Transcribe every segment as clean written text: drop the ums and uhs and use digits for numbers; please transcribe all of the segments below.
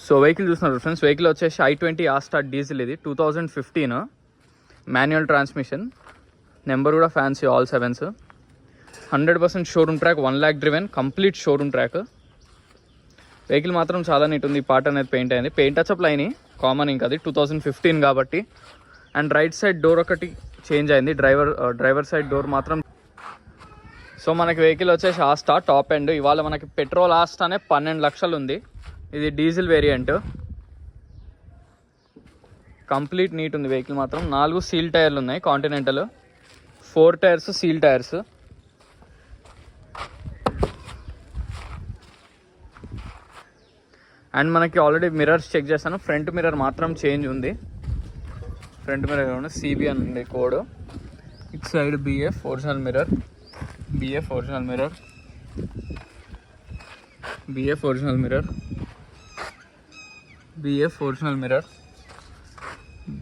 So vehicle చూస్తున్నారు friends, vehicle వచ్చేసి i20 Asta diesel. ఇది 2015 మాన్యువల్ ట్రాన్స్మిషన్. నెంబర్ కూడా fancy, all 7s. 100% showroom track, 1 lakh driven, complete showroom track. Vehicle మాత్రం చాలా neat ఉంది. ఈ పార్ట్ అనేది పెయింట్ అయింది, పెయింట్ టచ్అప్ లైన్ కామన్. ఇంకా అది 2015 కాబట్టి. అండ్ రైట్ సైడ్ డోర్ ఒకటి చేంజ్ అయింది, డ్రైవర్ సైడ్ డోర్ మాత్రం. సో మనకి వెహికల్ వచ్చేసి ఆస్టా టాప్ ఎండ్. ఇవాళ మనకి పెట్రోల్ ఆస్టానే 12 లక్షలు ఉంది. ఇది డీజిల్ వేరియంట్. కంప్లీట్ నీట్ ఉంది వెహికల్ మాత్రం. 4 సీల్ టైర్లు ఉన్నాయి continental, 4 tyres seal tyres. And మనకి ఆల్రెడీ మిర్రర్స్ చెక్ చేస్తాను, ఫ్రంట్ మిర్రర్ మాత్రం చేంజ్ ఉంది. ఫ్రంట్ మిర్రర్ CB అని ఉంది కోడ్. ఇటు side BF original mirror, BF original mirror, BF original mirror, BF original mirror,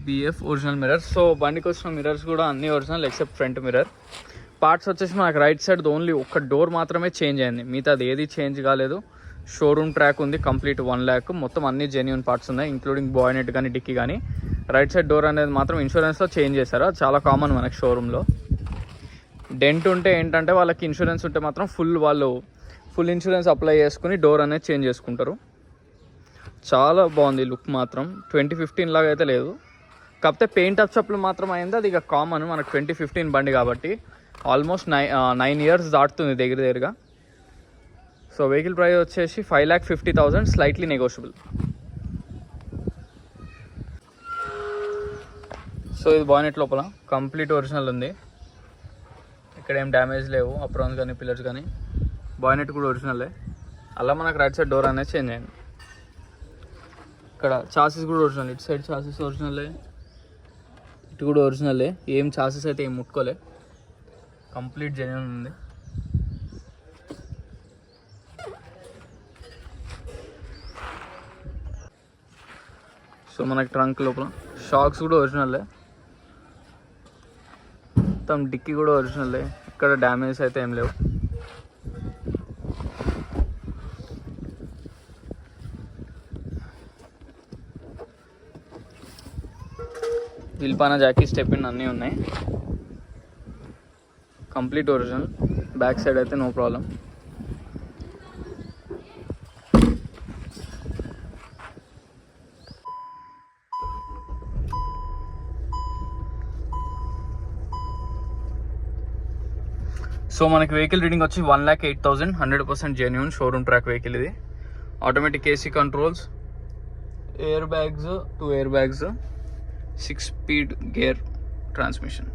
BF original mirror. So బండికి వచ్చిన mirrors కూడా అన్ని original except front mirror. Parts వచ్చేసి మనకు రైట్ సైడ్ ఓన్లీ ఒక్క డోర్ మాత్రమే చేంజ్ అయింది, మిగతా అది ఏది చేంజ్ కాలేదు. షోరూమ్ ట్రాక్ ఉంది కంప్లీట్ 1 lakh. మొత్తం అన్ని జెన్యూన్ పార్ట్స్ ఉన్నాయి, ఇంక్లూడింగ్ బాయ్నెట్ కానీ డిక్కీ కానీ. రైట్ సైడ్ డోర్ అనేది మాత్రం ఇన్సూరెన్స్లో చేంజ్ చేశారు, అది చాలా కామన్ మనకి షోరూంలో. డెంట్ ఉంటే ఏంటంటే వాళ్ళకి ఇన్సూరెన్స్ ఉంటే మాత్రం వాళ్ళు ఫుల్ ఇన్సూరెన్స్ అప్లై చేసుకుని డోర్ అనేది చేంజ్ చేసుకుంటారు. చాలా బాగుంది లుక్ మాత్రం. 2015 లాగా అయితే లేదు, కాకపోతే పెయింట్ టచ్అప్లు మాత్రం అయింది. అది ఇక కామన్ మనకు 2015 బండి కాబట్టి. ఆల్మోస్ట్ 9 years దాటుతుంది దగ్గరగా. సో వెహికల్ ప్రైస్ వచ్చేసి 5,50,000, స్లైట్లీ నెగోషియబుల్. సో ఇది బాయ్నెట్ లోపల కంప్లీట్ ఒరిజినల్ ఉంది, ఇక్కడ ఏం డ్యామేజ్ లేవు, అప్రాన్స్ కానీ పిల్లర్స్ కానీ. బాయ్నెట్ కూడా ఒరిజినలే. అలా మనకు రైట్ సైడ్ డోర్ అనేది చేంజ్ అయింది. ఇక్కడ చాసెస్ కూడా ఒరిజినల్, ఇటు సైడ్ చాసెస్ ఒరిజినలే, ఇటు కూడా ఒరిజినలే. ఏం చాసెస్ అయితే ఏం ముట్టుకోలే, కంప్లీట్ జెన్యూన్ ఉంది. సో మనకి ట్రంక్ లోపల షాక్స్ కూడా ఒరిజినలే, మొత్తం డిక్కీ కూడా ఒరిజినలే, ఇక్కడ డ్యామేజ్ అయితే ఏం లేవు. విల్పానా జాకీ స్టెప్-ఇన్ అన్నీ ఉన్నాయి, కంప్లీట్ ఒరిజినల్. బ్యాక్ సైడ్ అయితే నో ప్రాబ్లం. సో మనకి వెహికల్ రీడింగ్ వచ్చి 1,08,000, 100% జెన్యూన్ షోరూమ్ ట్రాక్ వెహికల్ ఇది. Automatic AC controls, air bags, 2 air bags, 6-speed gear transmission.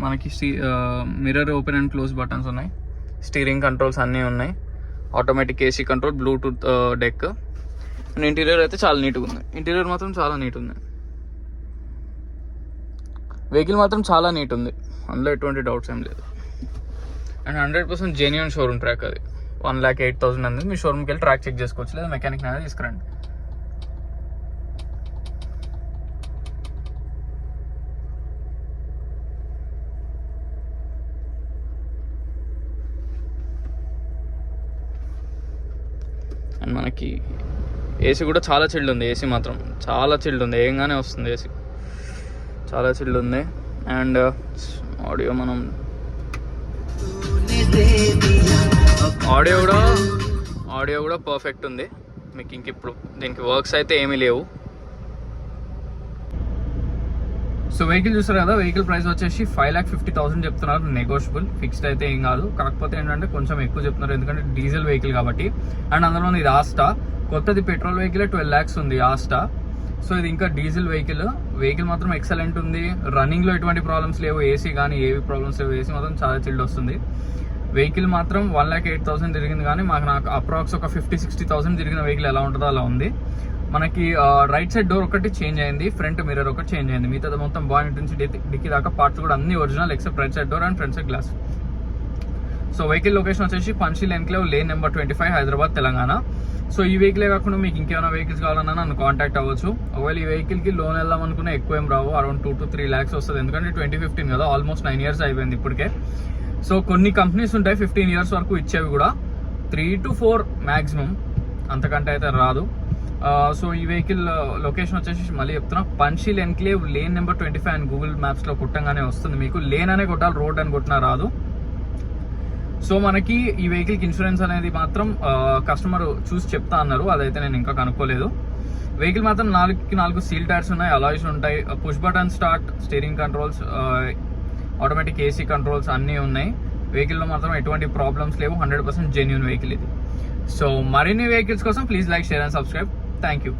మనకి mirror open and close buttons ఉన్నాయి, స్టీరింగ్ కంట్రోల్స్ అన్నీ ఉన్నాయి, automatic AC control, Bluetooth deck. And interior అయితే చాలా నీట్గా ఉంది. ఇంటీరియర్ మాత్రం చాలా నీట్ ఉంది, వెహికల్ మాత్రం చాలా నీట్ ఉంది, అందులో ఎటువంటి డౌట్స్ ఏం లేదు. And 100% genuine showroom track. అది 1,08,000 అనేది మీ షోరూమ్కి వెళ్ళి ట్రాక్ చెక్ చేసుకోవచ్చు, లేదా మెకానిక్ అనేది తీసుకురండి. అండ్ మనకి AC కూడా చాలా చిల్డ్ ఉంది, AC మాత్రం చాలా చిల్డ్ ఉంది, ఏంగానే వస్తుంది AC, చాలా చిల్డ్ ఉంది. అండ్ ఆడియో కూడా పర్ఫెక్ట్ ఉంది మీకు. ఇంక ఇప్పుడు దీనికి వర్క్స్ అయితే ఏమీ లేవు. సో వెహికల్ చూస్తారు కదా, వెహికల్ ప్రైస్ వచ్చేసి 5,50,000 చెప్తున్నారు, నెగోషియబుల్. ఫిక్స్డ్ అయితే ఏం కాదు, కాకపోతే ఏంటంటే కొంచెం ఎక్కువ చెప్తున్నారు, ఎందుకంటే డీజిల్ వెహికల్ కాబట్టి. అండ్ అందులో ఇది ఆస్టా, కొత్తది పెట్రోల్ వెహికల్ 12 lakhs ఉంది ఆస్టా. సో ఇది ఇంకా డీజిల్ వెహికల్ మాత్రం ఎక్సలెంట్ ఉంది. రన్నింగ్లో ఎటువంటి ప్రాబ్లమ్స్ లేవు, AC కానీ ఏవి ప్రాబ్లమ్స్ లేవు. AC మాత్రం చాలా చిల్డ్ వస్తుంది. వెహికల్ మాత్రం 1,08,000 తిరిగింది, కానీ నాకు అప్రాక్స్ ఒక 50,000-60,000 తిరిగిన వెహికల్ ఎలా ఉంటుందో అలా ఉంది. మనకి రైట్ సైడ్ డోర్ ఒకటి చేంజ్ అయింది, ఫ్రంట్ మిర్రర్ ఒకటి చేంజ్ అయింది, మిగతా మొత్తం బాయ్నెట్ నుంచి డిక్కీ దాకా పార్ట్స్ కూడా అన్ని original except right side door and front side glass. So vehicle location వచ్చేసి Panchsheel enclave lane number 25, Hyderabad, Telangana. So ఈ వెహికలే కాకుండా మీకు ఇంకేమైనా వెహికల్స్ కావాలన్నా నన్ను కాంటాక్ట్ అవ్వచ్చు. ఒకవేళ ఈ వెహికల్కి లోన్ వెళ్దాం అనుకున్నా ఎక్కువ ఏం రావు, అరౌండ్ 2 to 3 lakhs వస్తుంది, ఎందుకంటే 2015 కదా, ఆల్మోస్ట్ 9 years అయిపోయింది ఇప్పటికే. సో కొన్ని కంపెనీస్ ఉంటాయి 15 years వరకు ఇచ్చేవి కూడా, 3 to 4 మ్యాక్సిమం. అంతకంటే అయితే రాదు. సో ఈ వెహికల్ లొకేషన్ వచ్చేసి మళ్ళీ చెప్తున్నా, పంచీల్ ఎన్క్లేవ్ లేన్ నెంబర్ 25 అని గూగుల్ మ్యాప్స్లో కొట్టంగానే వస్తుంది మీకు. లేన్ అనే కొట్టాలి, రోడ్ అని కొట్టినా రాదు. సో మనకి ఈ వెహికల్కి ఇన్సూరెన్స్ అనేది మాత్రం కస్టమర్ చూసి చెప్తా అన్నారు, అదైతే నేను ఇంకా కనుక్కోలేదు. వెహికల్ మాత్రం 4 సీల్ టైర్స్ ఉన్నాయి, అలాయ్స్ ఉంటాయి, push button start, steering controls, automatic AC controls అన్నీ ఉన్నాయి. వెహికల్లో మాత్రం ఎటువంటి ప్రాబ్లమ్స్ లేవు, 100% జెన్యూన్ వెహికల్ ఇది. సో మరిన్ని వెహికల్స్ కోసం please like, share and subscribe. Thank you.